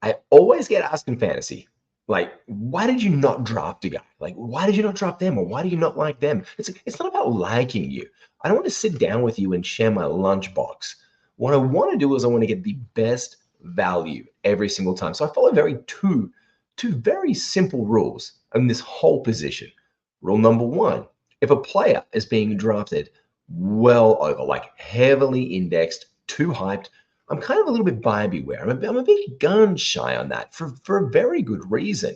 I always get asked in fantasy, like, why did you not draft a guy? Like, why did you not draft them? Or why do you not like them? It's not about liking you. I don't want to sit down with you and share my lunchbox. What I want to do is I want to get the best value every single time. So I follow two very simple rules in this whole position. Rule number one, if a player is being drafted well over, like heavily indexed, too hyped, I'm kind of a little bit buyer beware. I'm a bit gun shy on that for a very good reason.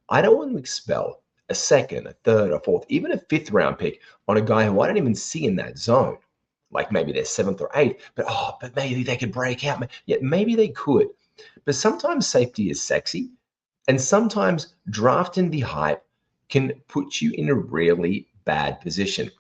I don't want to expel a second, a third, a fourth, even a fifth round pick on a guy who I don't even see in that zone. Like maybe they're seventh or eighth, but maybe they could break out. Yeah, maybe they could. But sometimes safety is sexy, and sometimes drafting the hype can put you in a really bad position.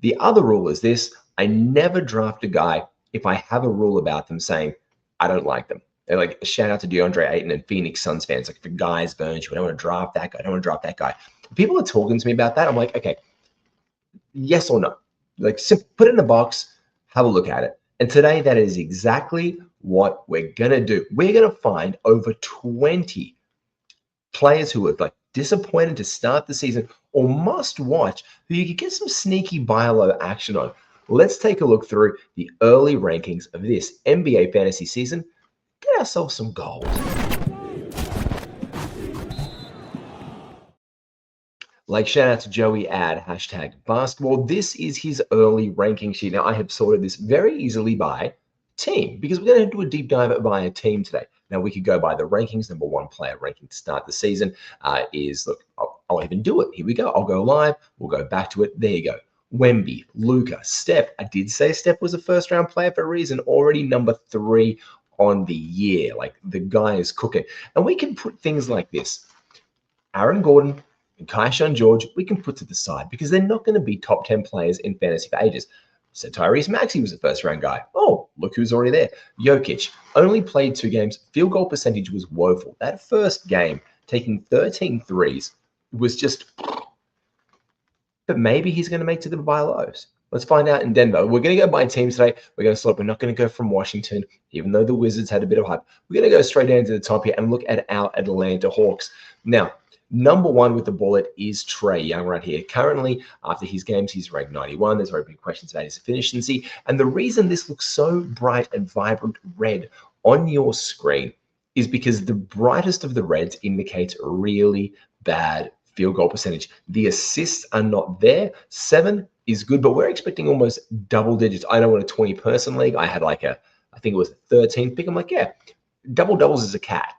The other rule is this: I never draft a guy if I have a rule about them saying, I don't like them. They're like, shout out to DeAndre Ayton and Phoenix Suns fans. Like, if a guy's burns you, I don't want to draft that guy. I don't want to draft that guy. People are talking to me about that. I'm like, okay, yes or no? Like, put it in a box, have a look at it. And today, that is exactly what we're going to do. We're going to find over 20 players who are like disappointed to start the season or must watch who you could get some sneaky buy low action on. Let's take a look through the early rankings of this NBA fantasy season. Get ourselves some gold. Like, shout out to Joey Ad, #basketball. This is his early ranking sheet. Now, I have sorted this very easily by team because we're going to do a deep dive by a team today. Now, we could go by the rankings. Number one player ranking to start the season look, I'll even do it. Here we go. I'll go live. We'll go back to it. There you go. Wemby, Luka, Steph. I did say Steph was a first-round player for a reason. Already number 3 on the year. Like, the guy is cooking. And we can put things like this. Aaron Gordon and Kaishan George, we can put to the side because they're not going to be top 10 players in fantasy for ages. So Tyrese Maxey was a first-round guy. Oh, look who's already there. Jokic only played 2 games. Field goal percentage was woeful. That first game, taking 13 threes, was just... But maybe he's going to make to the buy lows. Let's find out in Denver. We're going to go by teams today. We're going to start. We're not going to go from Washington, even though the Wizards had a bit of hype. We're going to go straight down to the top here and look at our Atlanta Hawks. Now, number 1 with the bullet is Trae Young right here. Currently, after his games, he's ranked 91. There's very big questions about his efficiency. And the reason this looks so bright and vibrant red on your screen is because the brightest of the reds indicates really bad field goal percentage. The assists are not there. 7 is good, but we're expecting almost double digits. I know in a 20-person league, I had I think it was a 13 pick. I'm like, yeah, double doubles is a cat.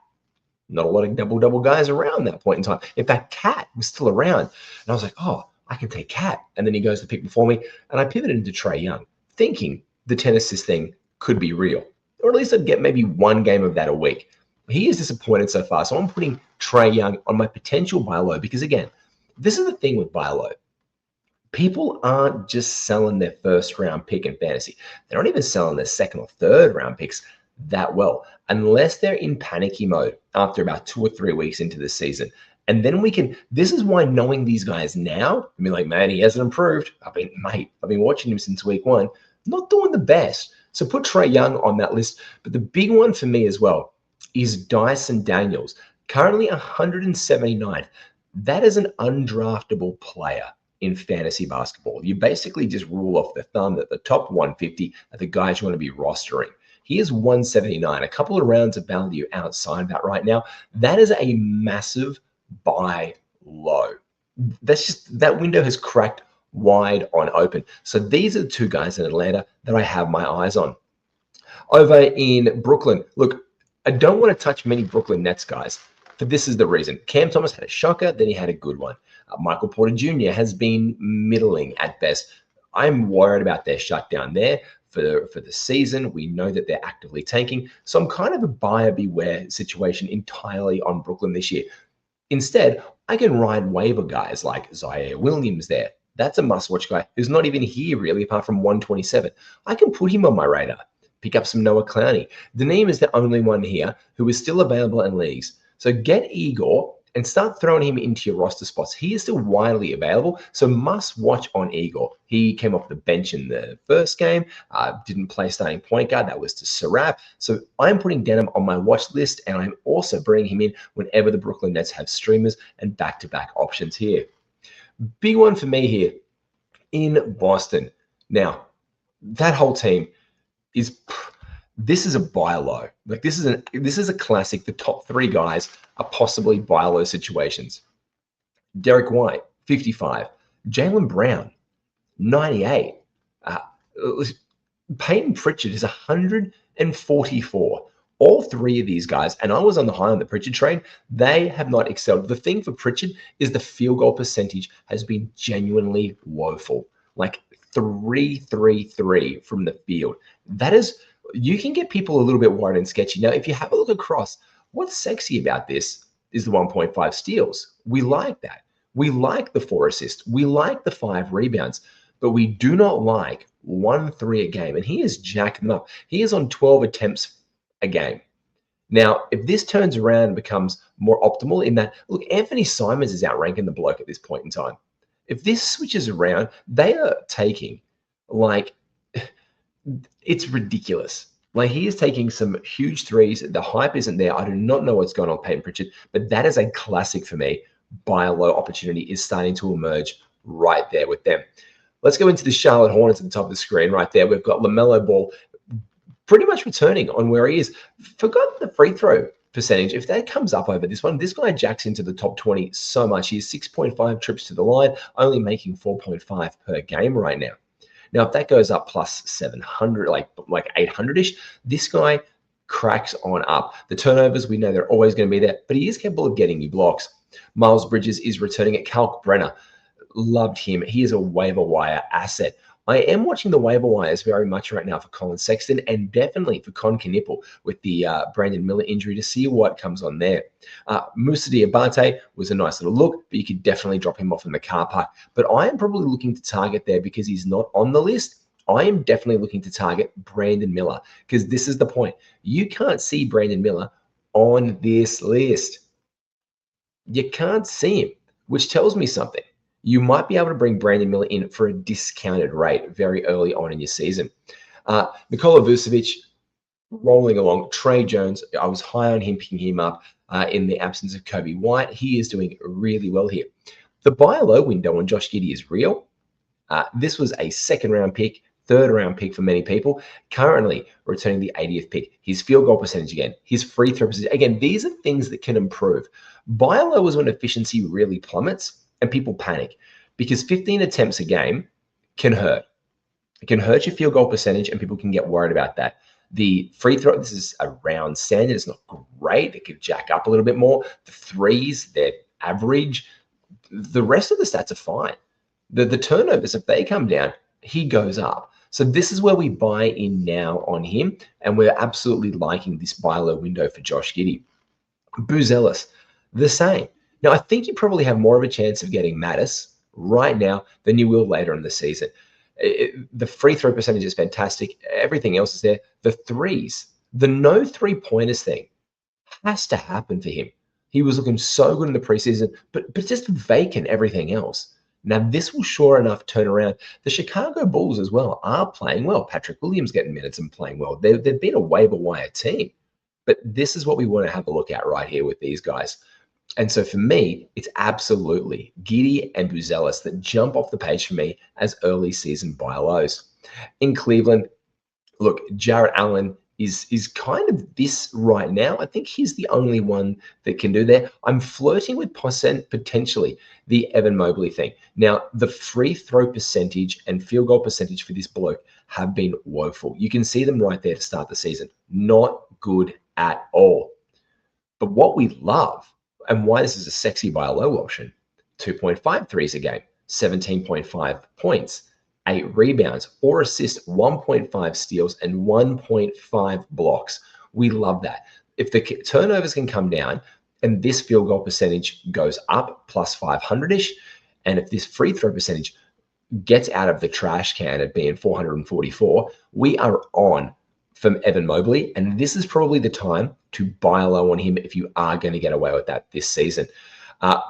Not a lot of double guys around that point in time. In fact, Cat was still around. And I was like, oh, I can take Cat. And then he goes to pick before me. And I pivoted into Trae Young, thinking the 10 assist thing could be real. Or at least I'd get maybe 1 game of that a week. He is disappointed so far. So I'm putting Trae Young on my potential buy low because, again, this is the thing with buy low. People aren't just selling their first-round pick in fantasy. They're not even selling their second or third-round picks that well, unless they're in panicky mode after about 2 or 3 weeks into the season. And then this is why knowing these guys now, I mean, like, man, he hasn't improved. I've been watching him since week 1, not doing the best. So put Trae Young on that list. But the big one for me as well is Dyson Daniels, currently 179th. That is an undraftable player in fantasy basketball. You basically just rule off the thumb that the top 150 are the guys you want to be rostering. He is 179, a couple of rounds of value outside of that right now. That is a massive buy low. That window has cracked wide on open. So these are the 2 guys in Atlanta that I have my eyes on. Over in Brooklyn, look, I don't want to touch many Brooklyn Nets guys, but this is the reason. Cam Thomas had a shocker, then he had a good one. Michael Porter Jr. has been middling at best. I'm worried about their shutdown there for the season. We know that they're actively tanking. So I'm kind of a buyer beware situation entirely on Brooklyn this year. Instead, I can ride waiver guys like Zaire Williams there. That's a must-watch guy who's not even here really apart from 127. I can put him on my radar. Pick up some Noah Clowney. Daniim is the only one here who is still available in leagues. So get Igor and start throwing him into your roster spots. He is still widely available, so must watch on Igor. He came off the bench in the first game, didn't play starting point guard. That was to Sarab. So I'm putting Denham on my watch list, and I'm also bringing him in whenever the Brooklyn Nets have streamers and back-to-back options here. Big one for me here in Boston. Now, that whole team is... This is a buy low. Like this is a classic. The top three guys are possibly buy low situations. Derek White, 55. Jaylen Brown, 98. Peyton Pritchard is 144. All three of these guys, and I was on the high on the Pritchard train, they have not excelled. The thing for Pritchard is the field goal percentage has been genuinely woeful. Like 3-3-3 from the field. That is... You can get people a little bit worried and sketchy. Now, if you have a look across, what's sexy about this is the 1.5 steals. We like that. We like the 4 assists. We like the 5 rebounds, but we do not like 1-3 a game. And he is jacking them up. He is on 12 attempts a game. Now, if this turns around and becomes more optimal in that, look, Anthony Simons is outranking the bloke at this point in time. If this switches around, they are taking like... It's ridiculous. Like he is taking some huge threes. The hype isn't there. I do not know what's going on with Peyton Pritchard, but that is a classic for me. Buy a low opportunity is starting to emerge right there with them. Let's go into the Charlotte Hornets at the top of the screen right there. We've got LaMelo Ball pretty much returning on where he is. Forgot the free throw percentage. If that comes up over this one, this guy jacks into the top 20 so much. He has 6.5 trips to the line, only making 4.5 per game right now. Now, if that goes up plus 700, like 800-ish, this guy cracks on up. The turnovers, we know they're always going to be there, but he is capable of getting you blocks. Miles Bridges is returning it. Kalk Brenner, loved him. He is a waiver wire asset. I am watching the waiver wires very much right now for Colin Sexton and definitely for Con Knipple with the Brandon Miller injury to see what comes on there. Moussa Diabate was a nice little look, but you could definitely drop him off in the car park. But I am probably looking to target there because he's not on the list. I am definitely looking to target Brandon Miller because this is the point. You can't see Brandon Miller on this list. You can't see him, which tells me something. You might be able to bring Brandon Miller in for a discounted rate very early on in your season. Nikola Vucevic rolling along. Trae Jones, I was high on him, picking him up in the absence of Kobe White. He is doing really well here. The buy low window on Josh Giddey is real. This was a second-round pick, third-round pick for many people, currently returning the 80th pick. His field goal percentage again, his free throw percentage. Again, these are things that can improve. Buy low is when efficiency really plummets and people panic because 15 attempts a game can hurt. It can hurt your field goal percentage and people can get worried about that. The free throw, this is around standard. It's not great. It could jack up a little bit more. The threes, they're average. The rest of the stats are fine. The turnovers, if they come down, he goes up. So this is where we buy in now on him, and we're absolutely liking this buy low window for Josh Giddey. Buzelis, the same. Now, I think you probably have more of a chance of getting Mattis right now than you will later in the season. The free throw percentage is fantastic. Everything else is there. The threes, the no three-pointers thing has to happen for him. He was looking so good in the preseason, but just vacant everything else. Now, this will sure enough turn around. The Chicago Bulls as well are playing well. Patrick Williams getting minutes and playing well. They've been a waiver wire team. But this is what we want to have a look at right here with these guys. And so for me, it's absolutely Giddey and Buzelis that jump off the page for me as early season buy lows. In Cleveland, look, Jarrett Allen is kind of this right now. I think he's the only one that can do that. I'm flirting with potentially the Evan Mobley thing. Now, the free throw percentage and field goal percentage for this bloke have been woeful. You can see them right there to start the season. Not good at all. But what we love and why this is a sexy buy low option, 2.5 threes a game, 17.5 points, 8 rebounds, 4 assists, 1.5 steals, and 1.5 blocks. We love that. If the turnovers can come down and this field goal percentage goes up plus 500-ish, and if this free throw percentage gets out of the trash can at being 444, we are on from Evan Mobley, and this is probably the time to buy low on him if you are going to get away with that this season. Uh,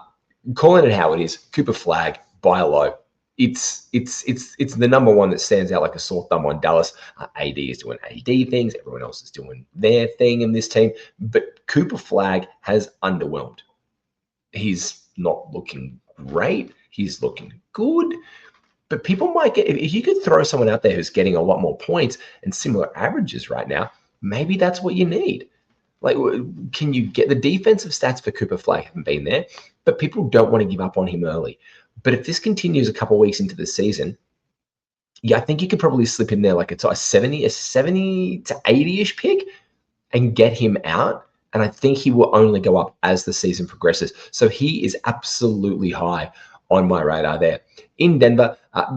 Calling it how it is, Cooper Flag, buy low. It's the number one that stands out like a sore thumb on Dallas. AD is doing AD things. Everyone else is doing their thing in this team. But Cooper Flag has underwhelmed. He's not looking great. He's looking good. But people might get, if you could throw someone out there who's getting a lot more points and similar averages right now, maybe that's what you need. Like, can you get the defensive stats for Cooper Flag? Haven't been there, but people don't want to give up on him early. But if this continues a couple of weeks into the season, yeah, I think you could probably slip in there like it's a 70 to 80-ish pick and get him out. And I think he will only go up as the season progresses. So he is absolutely high on my radar there. In Denver,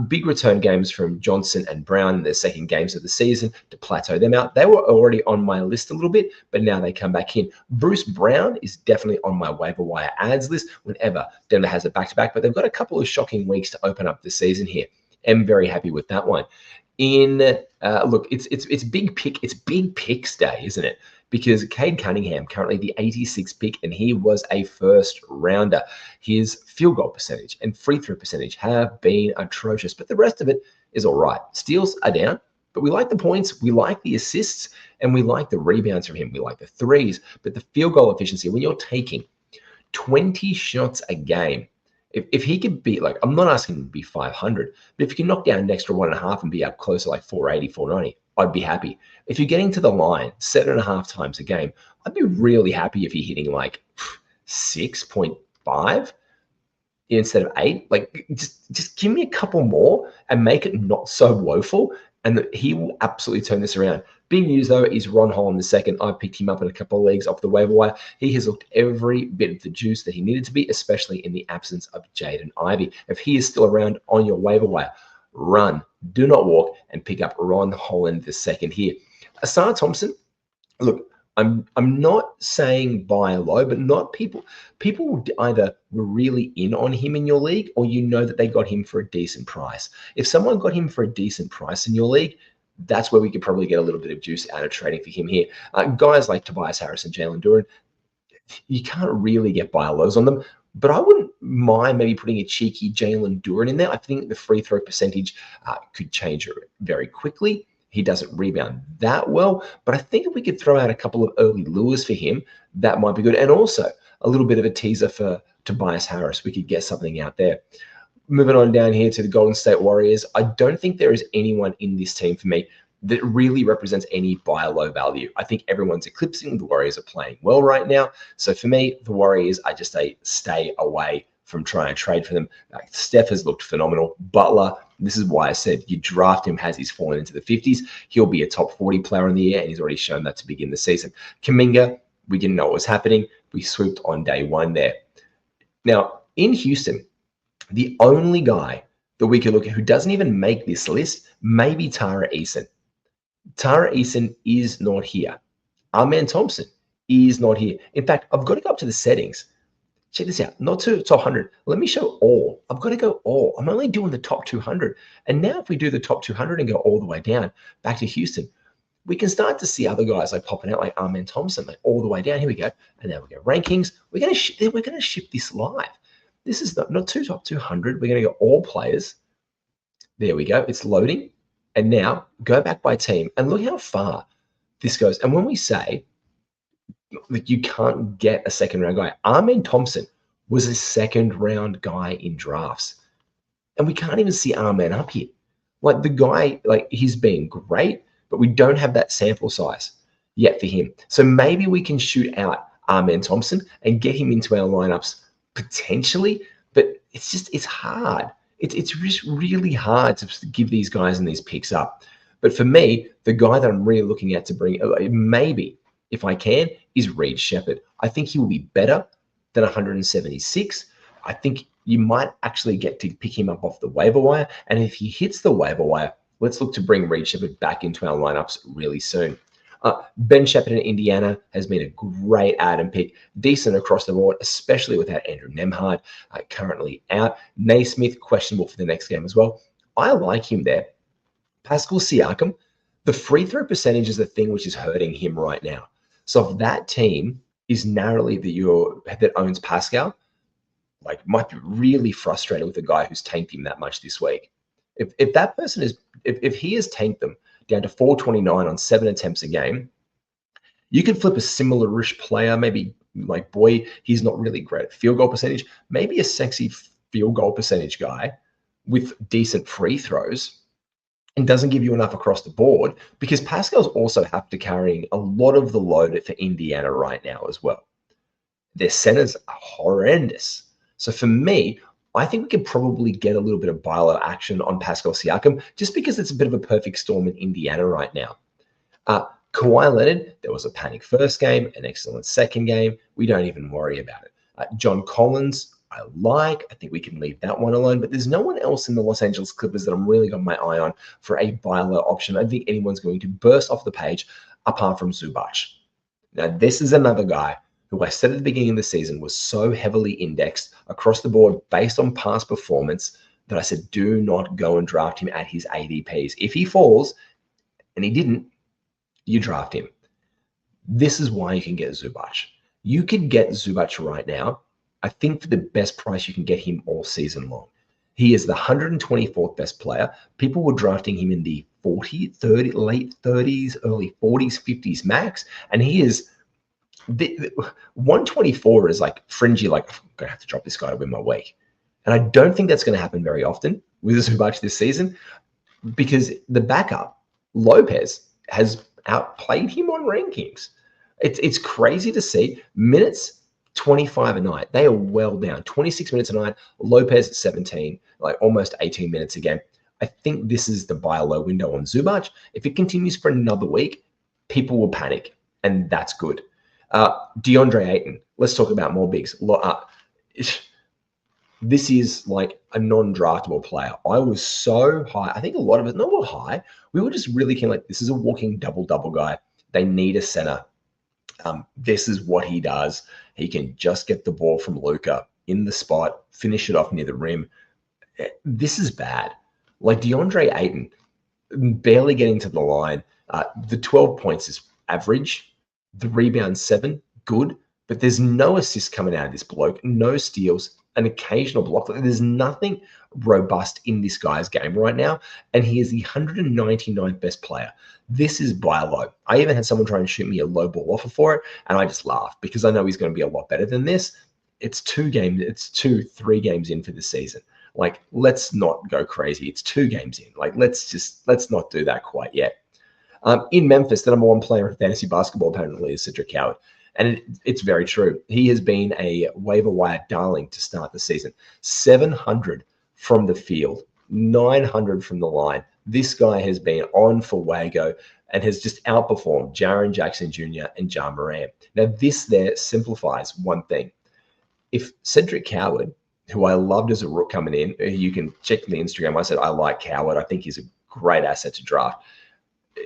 big return games from Johnson and Brown in their second games of the season to plateau them out. They were already on my list a little bit, but now they come back in. Bruce Brown is definitely on my waiver wire ads list whenever Denver has a back-to-back, but they've got a couple of shocking weeks to open up the season here. I'm very happy with that one. Look, it's big picks day, isn't it? Because Cade Cunningham, currently the 86th pick, and he was a first rounder. His field goal percentage and free throw percentage have been atrocious, but the rest of it is all right. Steals are down, but we like the points, we like the assists, and we like the rebounds from him. We like the threes, but the field goal efficiency, when you're taking 20 shots a game, if he could be, like, I'm not asking him to be 500, but if you can knock down an extra 1.5 and be up close to like 480, 490, I'd be happy. If you're getting to the line 7.5 times a game, I'd be really happy if you're hitting like 6.5 instead of 8. Like, just give me a couple more and make it not so woeful, and he will absolutely turn this around. Big news, though, is Ron Holland II. I picked him up in a couple of leagues off the waiver wire. He has looked every bit of the juice that he needed to be, especially in the absence of Jaden Ivey. If he is still around on your waiver wire, run, do not walk, and pick up Ron Holland II here. Asar Thompson, look, I'm not saying buy low, but not people either were really in on him in your league, or you know that they got him for a decent price. If someone got him for a decent price in your league, that's where we could probably get a little bit of juice out of trading for him here. Guys like Tobias Harris and Jalen Duren, you can't really get buy lows on them, but I wouldn't mind maybe putting a cheeky Jalen Duren in there. I think the free throw percentage could change very quickly. He doesn't rebound that well, but I think if we could throw out a couple of early lures for him, that might be good. And also a little bit of a teaser for Tobias Harris. We could get something out there. Moving on down here to the Golden State Warriors, I don't think there is anyone in this team for me that really represents any buy low value. I think everyone's eclipsing. The Warriors are playing well right now. So for me, the Warriors, I just say stay away from trying to trade for them. Steph has looked phenomenal. Butler, this is why I said you draft him as he's fallen into the 50s. He'll be a top 40 player in the year, and he's already shown that to begin the season. Kuminga, we didn't know what was happening. We swooped on day one there. Now, in Houston, the only guy that we could look at who doesn't even make this list may be Tara Eason. Tara Eason is not here. Amen Thompson is not here. In fact, I've got to go up to the settings. Check this out, not to top 100. Let me show all. I've got to go all. I'm only doing the top 200. And now if we do the top 200 and go all the way down back to Houston, we can start to see other guys like popping out like Amen Thompson, like all the way down. Here we go. And then we go rankings. We're going to ship this live. This is not two top 200. We're going to go all players. There we go. It's loading. And now go back by team and look how far this goes. And when we say like you can't get a second round guy, Amen Thompson was a second round guy in drafts. And we can't even see Amen up here. Like the guy, like he's been great, but we don't have that sample size yet for him. So maybe we can shoot out Amen Thompson and get him into our lineups potentially, but it's hard. It's just really hard to give these guys and these picks up. But for me, the guy that I'm really looking at to bring, maybe if I can, is Reed Shepherd. I think he will be better than 176. I think you might actually get to pick him up off the waiver wire. And if he hits the waiver wire, let's look to bring Reed Shepherd back into our lineups really soon. Ben Shepherd in Indiana has been a great add and pick, decent across the board, especially without Andrew Nembhard currently out. Naismith questionable for the next game as well. I like him there. Pascal Siakam, the free throw percentage is the thing which is hurting him right now. So if that team is narrowly that owns Pascal, like might be really frustrated with a guy who's tanked him that much this week. If that person is, if he has tanked them down to 429 on 7 attempts a game, you could flip a similar-ish player, maybe like, boy, he's not really great at field goal percentage, maybe a sexy field goal percentage guy with decent free throws and doesn't give you enough across the board, because Pascal's also have to carrying a lot of the load for Indiana right now as well. Their centers are horrendous. So for me, I think we could probably get a little bit of Bilo action on Pascal Siakam just because it's a bit of a perfect storm in Indiana right now. Kawhi Leonard, there was a panic first game, an excellent second game. We don't even worry about it. John Collins, I think we can leave that one alone, but there's no one else in the Los Angeles Clippers that I'm really got my eye on for a Bilo option. I don't think anyone's going to burst off the page apart from Zubac. Now, this is another guy who I said at the beginning of the season was so heavily indexed across the board based on past performance that I said, do not go and draft him at his ADPs. If he falls, and he didn't, you draft him. This is why you can get Zubac. You could get Zubac right now, I think, for the best price you can get him all season long. He is the 124th best player. People were drafting him in the 40, 30, late 30s, early 40s, 50s max, and he is the 124 is like fringy, like, I'm going to have to drop this guy to win my week. And I don't think that's going to happen very often with Zubac this season, because the backup, Lopez, has outplayed him on rankings. It's crazy to see. Minutes, 25 a night. They are well down. 26 minutes a night. Lopez, 17, like almost 18 minutes a game. I think this is the buy low window on Zubac. If it continues for another week, people will panic, and that's good. DeAndre Ayton. Let's talk about more bigs. This is like a non-draftable player. I was so high. I think a lot of it, not high. We were just really keen, like, this is a walking double-double guy. They need a center. This is what he does. He can just get the ball from Luka in the spot, finish it off near the rim. This is bad. Like, DeAndre Ayton, barely getting to the line. The 12 points is average. The rebound 7, good. But there's no assists coming out of this bloke, no steals, an occasional block. There's nothing robust in this guy's game right now, and he is the 199th best player. This is buy low. I even had someone try and shoot me a low ball offer for it, and I just laughed because I know he's going to be a lot better than this. It's 3 games in for the season. Like, let's not go crazy. It's 2 games in. Like, let's not do that quite yet. In Memphis, the number 1 player in fantasy basketball apparently is Cedric Howard. And it's very true. He has been a waiver wire darling to start the season. 700 from the field, 900 from the line. This guy has been on for Wago and has just outperformed Jaren Jackson Jr. and Ja Morant. Now, this there simplifies one thing. If Cedric Howard, who I loved as a rook coming in, you can check the Instagram. I said, I like Howard. I think he's a great asset to draft.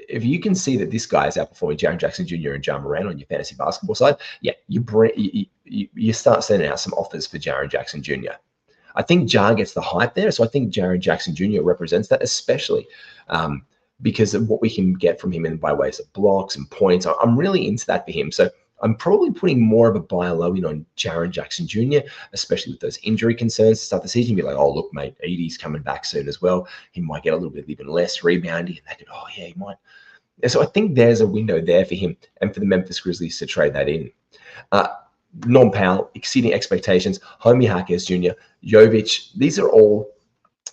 If you can see that this guy is outperforming Jaren Jackson Jr. and Ja Morant on your fantasy basketball side, yeah, you start sending out some offers for Jaren Jackson Jr. I think Ja gets the hype there, so I think Jaren Jackson Jr. represents that, especially because of what we can get from him in by ways of blocks and points. I'm really into that for him. So I'm probably putting more of a buy low in on Jaren Jackson Jr., especially with those injury concerns to start the season. Be like, oh, look, mate, Edie's coming back soon as well. He might get a little bit even less rebounding. And they could, oh, yeah, he might. And so I think there's a window there for him and for the Memphis Grizzlies to trade that in. Norm Powell, exceeding expectations. Homie Harkes Jr., Jovic. These are all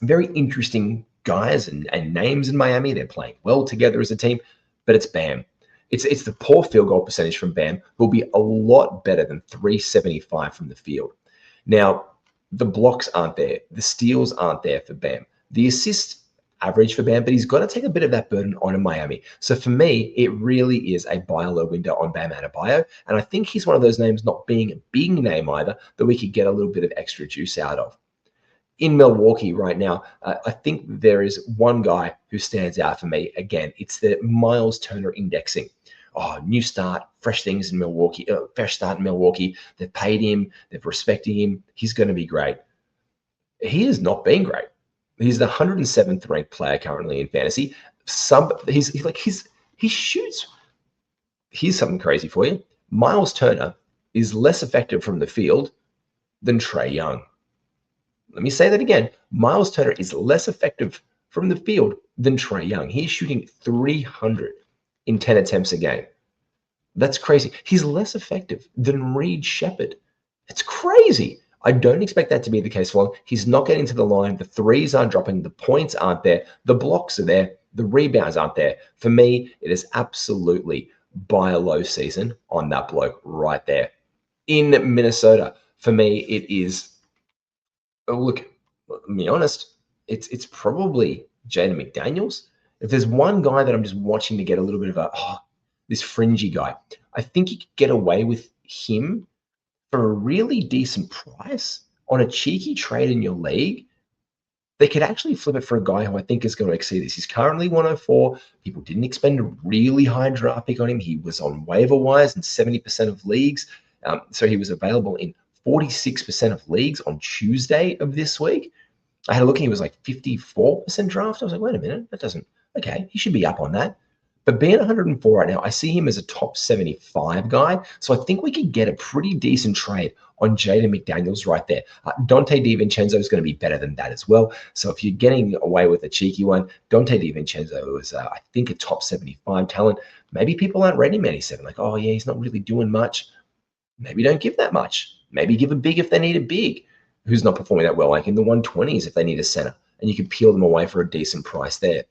very interesting guys and names in Miami. They're playing well together as a team, but it's Bam. It's the poor field goal percentage from Bam will be a lot better than 375 from the field. Now, the blocks aren't there. The steals aren't there for Bam. The assists average for Bam, but he's got to take a bit of that burden on in Miami. So for me, it really is a buy low window on Bam Adebayo. And I think he's one of those names, not being a big name either, that we could get a little bit of extra juice out of. In Milwaukee right now, I think there is one guy who stands out for me. Again, it's the Miles Turner indexing. Oh, new start, fresh things in Milwaukee, fresh start in Milwaukee. They've paid him, they've respected him. He's going to be great. He has not been great. He's the 107th ranked player currently in fantasy. He shoots. Here's something crazy for you. Miles Turner is less effective from the field than Trae Young. Let me say that again. Miles Turner is less effective from the field than Trae Young. He's shooting 300 in 10 attempts a game. That's crazy. He's less effective than Reed Shepherd. It's crazy. I don't expect that to be the case for him. He's not getting to the line. The threes aren't dropping. The points aren't there. The blocks are there. The rebounds aren't there. For me, it is absolutely buy a low season on that bloke right there. In Minnesota, for me, it is, look, let me be honest, it's probably Jaden McDaniels. If there's one guy that I'm just watching to get a little bit of this fringy guy, I think you could get away with him for a really decent price on a cheeky trade in your league. They could actually flip it for a guy who I think is going to exceed this. He's currently 104. People didn't expend a really high draft pick on him. He was on waiver wires in 70% of leagues. So he was available in 46% of leagues on Tuesday of this week. I had a look and he was like 54% draft. I was like, wait a minute, okay, he should be up on that. But being 104 right now, I see him as a top 75 guy. So I think we could get a pretty decent trade on Jaden McDaniels right there. Dante DiVincenzo is going to be better than that as well. So if you're getting away with a cheeky one, Dante DiVincenzo is, I think, a top 75 talent. Maybe people aren't ready 97. Like, oh, yeah, he's not really doing much. Maybe don't give that much. Maybe give a big if they need a big who's not performing that well, like in the 120s if they need a center. And you can peel them away for a decent price there.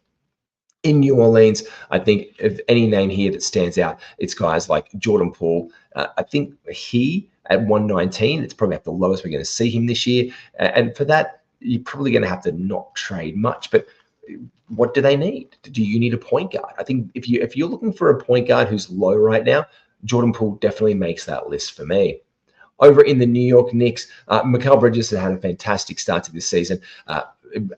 In New Orleans, I think if any name here that stands out, it's guys like Jordan Poole. I think he at 119, it's probably at the lowest we're going to see him this year. And for that, you're probably going to have to not trade much. But what do they need? Do you need a point guard? I think if you're looking for a point guard who's low right now, Jordan Poole definitely makes that list for me. Over in the New York Knicks, Mikal Bridges has had a fantastic start to this season,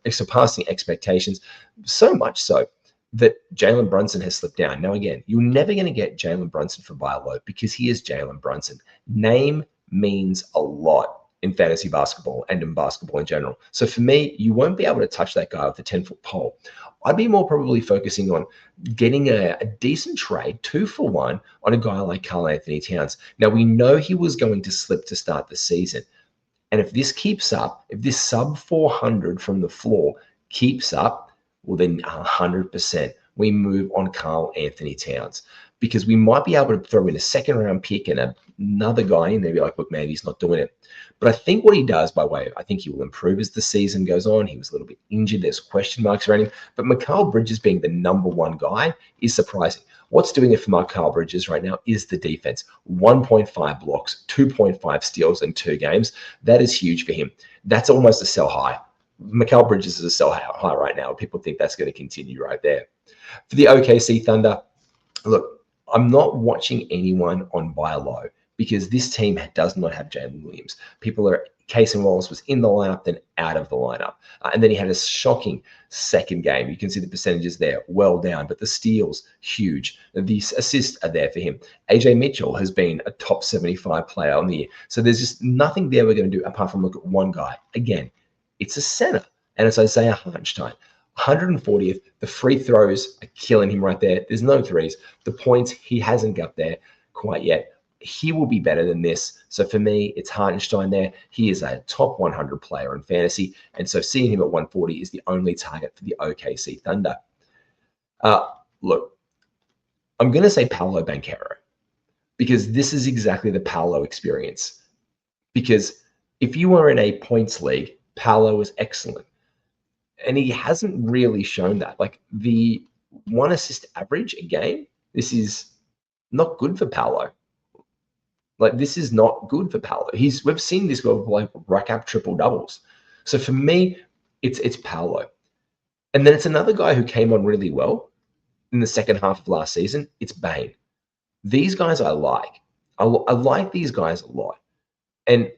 surpassing expectations, so much so that Jalen Brunson has slipped down. Now, again, you're never going to get Jalen Brunson for buy low because he is Jalen Brunson. Name means a lot in fantasy basketball and in basketball in general. So for me, you won't be able to touch that guy with a 10-foot pole. I'd be more probably focusing on getting a decent trade, 2-for-1, on a guy like Karl-Anthony Towns. Now, we know he was going to slip to start the season. And if this keeps up, if this sub 400 from the floor keeps up, well, then 100% we move on Karl-Anthony Towns, because we might be able to throw in a second-round pick and another guy in there, be like, look, man, he's not doing it. But I think what he does by way of, I think he will improve as the season goes on. He was a little bit injured. There's question marks around him. But Mikal Bridges being the number one guy is surprising. What's doing it for Mikal Bridges right now is the defense. 1.5 blocks, 2.5 steals in 2 games. That is huge for him. That's almost a sell high. Mikal Bridges is a sell high right now. People think that's going to continue right there. For the OKC Thunder, look, I'm not watching anyone on buy low because this team does not have Jalen Williams. People are, Casey Wallace was in the lineup, then out of the lineup. And then he had a shocking second game. You can see the percentages there, well down, but the steals, huge. The assists are there for him. AJ Mitchell has been a top 75 player on the year. So there's just nothing there we're going to do apart from look at one guy. Again, it's a center, and it's Isaiah Hartenstein. 140th, the free throws are killing him right there. There's no threes. The points, he hasn't got there quite yet. He will be better than this. So for me, it's Hartenstein there. He is a top 100 player in fantasy, and so seeing him at 140 is the only target for the OKC Thunder. Look, I'm going to say Paolo Banchero, because this is exactly the Paolo experience. Because if you are in a points league, Paolo is excellent. And he hasn't really shown that. Like the 1 assist average a game, this is not good for Paolo. Like this is not good for Paolo. We've seen this go like rack up triple doubles. So for me, it's Paolo. And then it's another guy who came on really well in the second half of last season. It's Bane. These guys I like. I like these guys a lot. And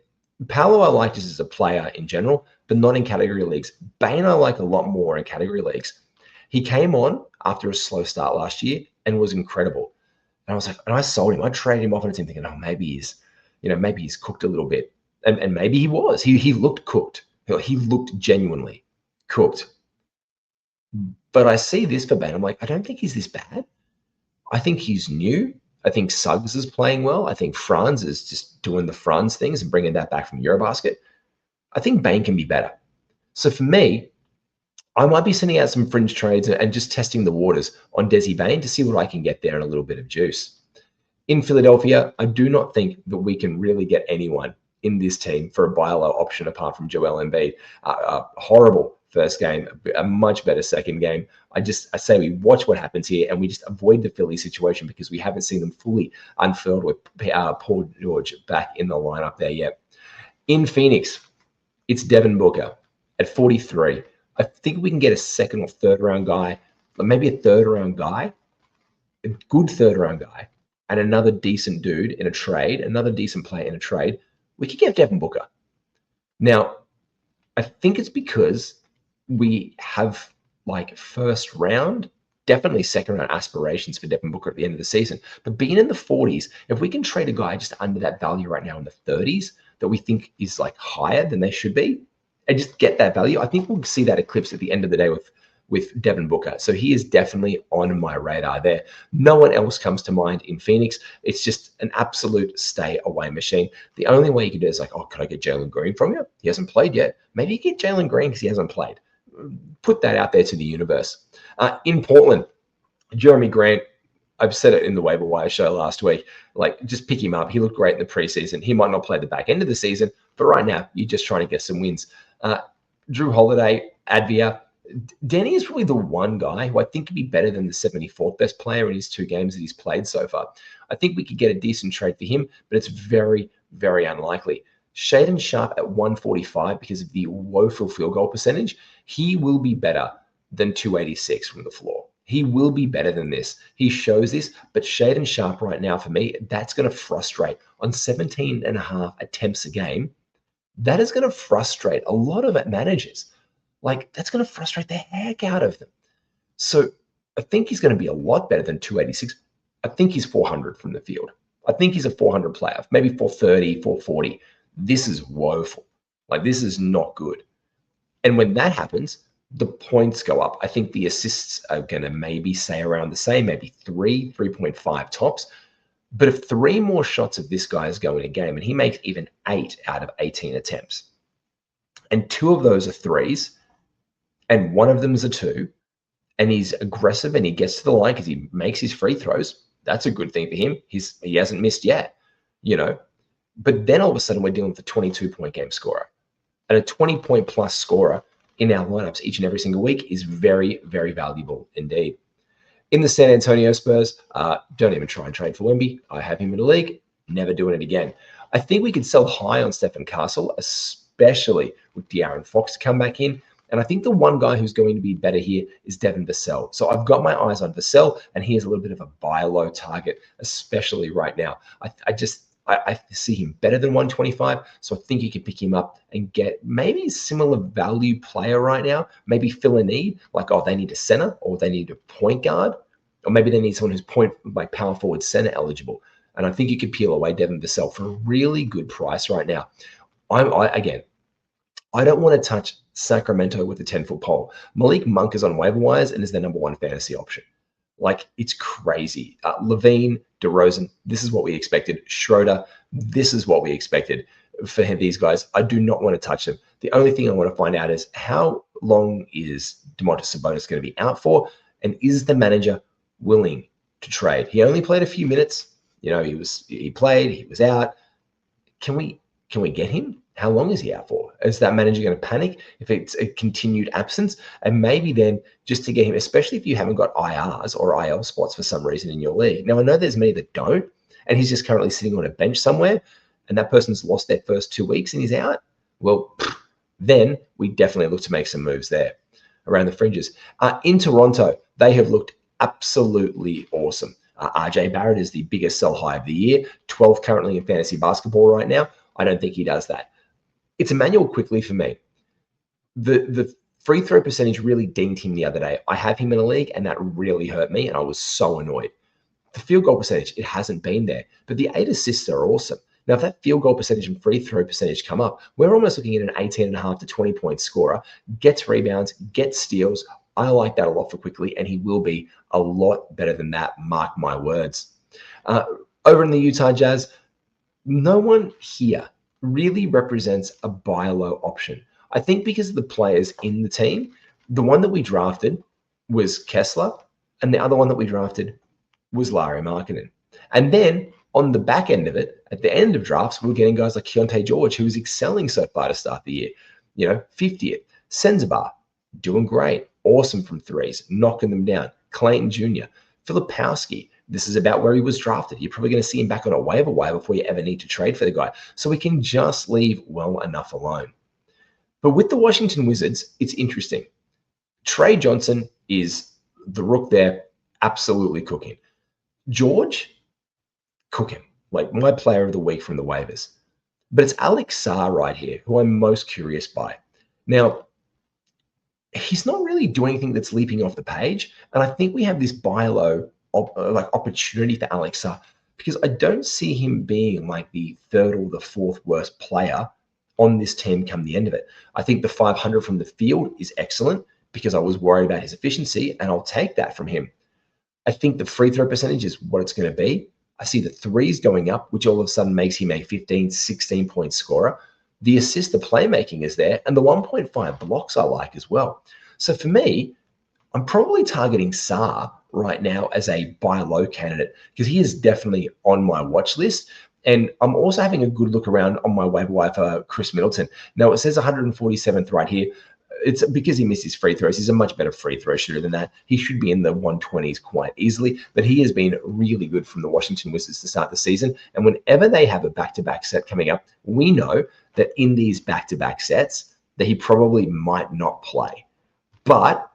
Paolo I like just as a player in general, but not in category leagues. Bane I like a lot more in category leagues. He came on after a slow start last year and was incredible. And I was like, and I sold him. I traded him off on a team thinking, oh, maybe he's cooked a little bit. And maybe he was. He looked cooked. He looked genuinely cooked. But I see this for Bane. I'm like, I don't think he's this bad. I think he's new. I think Suggs is playing well. I think Franz is just doing the Franz things and bringing that back from Eurobasket. I think Bane can be better. So for me, I might be sending out some fringe trades and just testing the waters on Desi Bane to see what I can get there and a little bit of juice. In Philadelphia, I do not think that we can really get anyone in this team for a buy low option apart from Joel Embiid. A horrible first game, a much better second game. I say we watch what happens here and we just avoid the Philly situation because we haven't seen them fully unfurled with Paul George back in the lineup there yet. In Phoenix, it's Devin Booker at 43. I think we can get a second or third round guy, or maybe a third round guy, a good third round guy, and another decent dude in a trade, another decent player in a trade. We could get Devin Booker. Now, I think it's because we have like first round, definitely second round aspirations for Devin Booker at the end of the season. But being in the 40s, if we can trade a guy just under that value right now in the 30s that we think is like higher than they should be, and just get that value, I think we'll see that eclipse at the end of the day with Devin Booker. So he is definitely on my radar there. No one else comes to mind in Phoenix. It's just an absolute stay away machine. The only way you can do it is like, oh, can I get Jalen Green from you? He hasn't played yet. Maybe you get Jalen Green because he hasn't played. Put that out there to the universe. In Portland, Jeremy Grant, I've said it in the waiver wire show last week, like just pick him up. He looked great in the preseason. He might not play the back end of the season, but right now you're just trying to get some wins. Drew Holiday, Advia, Denny is probably the one guy who I think could be better than the 74th best player in his 2 games that he's played so far. I think we could get a decent trade for him, but it's very, very unlikely. Shaedon Sharpe at 145 because of the woeful field goal percentage. He will be better than 286 from the floor. He will be better than this. He shows this, but Shaedon Sharpe right now for me, that's going to frustrate on 17 and a half attempts a game. That is going to frustrate a lot of managers. Like, that's going to frustrate the heck out of them. So I think he's going to be a lot better than 286. I think he's 400 from the field. I think he's a 400 player, maybe 430, 440. This is woeful. Like, this is not good. And when that happens, the points go up. I think the assists are going to maybe stay around the same, maybe 3.5 tops. But if 3 more shots of this guy is going a game, and he makes even 8 out of 18 attempts, and 2 of those are threes, and 1 of them is a 2, and he's aggressive and he gets to the line because he makes his free throws, that's a good thing for him. He hasn't missed yet, you know. But then all of a sudden we're dealing with a 22-point game scorer. And a 20-point plus scorer in our lineups each and every single week is very, very valuable indeed. In the San Antonio Spurs, don't even try and trade for Wemby. I have him in the league, never doing it again. I think we could sell high on Stephen Castle, especially with De'Aaron Fox to come back in. And I think the one guy who's going to be better here is Devin Vassell. So I've got my eyes on Vassell, and he is a little bit of a buy low target, especially right now. I see him better than 125, so I think you could pick him up and get maybe a similar value player right now, maybe fill a need, like, oh, they need a center, or they need a point guard, or maybe they need someone who's like power forward center eligible. And I think you could peel away Devin Vassell for a really good price right now. I don't want to touch Sacramento with a 10-foot pole. Malik Monk is on waiver wires and is their number 1 fantasy option. Like, it's crazy. Levine, DeRozan, this is what we expected. Schroeder, this is what we expected for these guys. I do not want to touch them. The only thing I want to find out is how long is Domantas Sabonis going to be out for, and is the manager willing to trade? He only played a few minutes. You know, he played, he was out. Can we get him? How long is he out for? Is that manager going to panic if it's a continued absence? And maybe then just to get him, especially if you haven't got IRs or IL spots for some reason in your league. Now, I know there's many that don't, and he's just currently sitting on a bench somewhere, and that person's lost their first 2 weeks and he's out. Well, then we definitely look to make some moves there around the fringes. In Toronto, they have looked absolutely awesome. RJ Barrett is the biggest sell high of the year, 12 currently in fantasy basketball right now. I don't think he does that. It's Emmanuel Quickly for me. The free throw percentage really dinged him the other day. I have him in a league, and that really hurt me, and I was so annoyed. The field goal percentage, it hasn't been there, but the 8 assists are awesome. Now, if that field goal percentage and free throw percentage come up, we're almost looking at an 18.5 to 20-point scorer, gets rebounds, gets steals. I like that a lot for Quickly, and he will be a lot better than that, mark my words. Over in the Utah Jazz, no one here really represents a buy low option. I think because of the players in the team, the one that we drafted was Kessler, and the other one that we drafted was Larry Markkinen. And then on the back end of it, at the end of drafts, we were getting guys like Keontae George, who was excelling so far to start the year. 50th. Senzabar, doing great. Awesome from threes, knocking them down. Clayton Jr., Filipowski. This is about where he was drafted. You're probably going to see him back on a waiver wire before you ever need to trade for the guy. So we can just leave well enough alone. But with the Washington Wizards, it's interesting. Trey Johnson is the rook there, absolutely cooking. George, cooking. Like my player of the week from the waivers. But it's Alex Sarr right here, who I'm most curious by. Now, he's not really doing anything that's leaping off the page. And I think we have this buy low opportunity for Alex Sarr because I don't see him being like the third or the fourth worst player on this team come the end of it. I think the 500 from the field is excellent because I was worried about his efficiency, and I'll take that from him. I think the free throw percentage is what it's going to be. I see the threes going up, which all of a sudden makes him a 15, 16-point scorer. The assist, the playmaking is there, and the 1.5 blocks I like as well. So for me, I'm probably targeting Sarr right now as a buy low candidate because he is definitely on my watch list. And I'm also having a good look around on my waiver wire for Chris Middleton. Now it says 147th right here. It's because he missed his free throws. He's a much better free throw shooter than that. He should be in the 120s quite easily, but he has been really good from the Washington Wizards to start the season. And whenever they have a back-to-back set coming up, we know that in these back-to-back sets that he probably might not play. But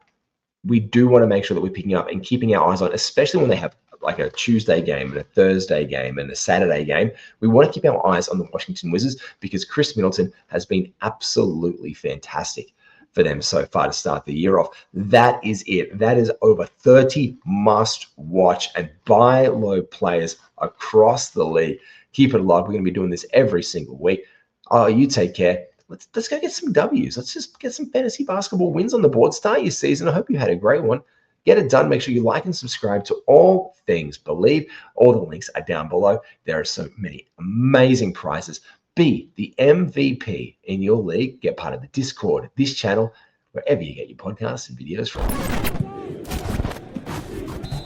we do want to make sure that we're picking up and keeping our eyes on, especially when they have like a Tuesday game and a Thursday game and a Saturday game. We want to keep our eyes on the Washington Wizards because Chris Middleton has been absolutely fantastic for them so far to start the year off. That is it. That is over 30 must-watch and buy low players across the league. Keep it alive. We're going to be doing this every single week. Oh, you take care. Let's go get some W's. Let's just get some fantasy basketball wins on the board. Start your season. I hope you had a great one. Get it done. Make sure you like and subscribe to All Things Believe. All the links are down below. There are so many amazing prizes. Be the MVP in your league. Get part of the Discord, this channel, wherever you get your podcasts and videos from.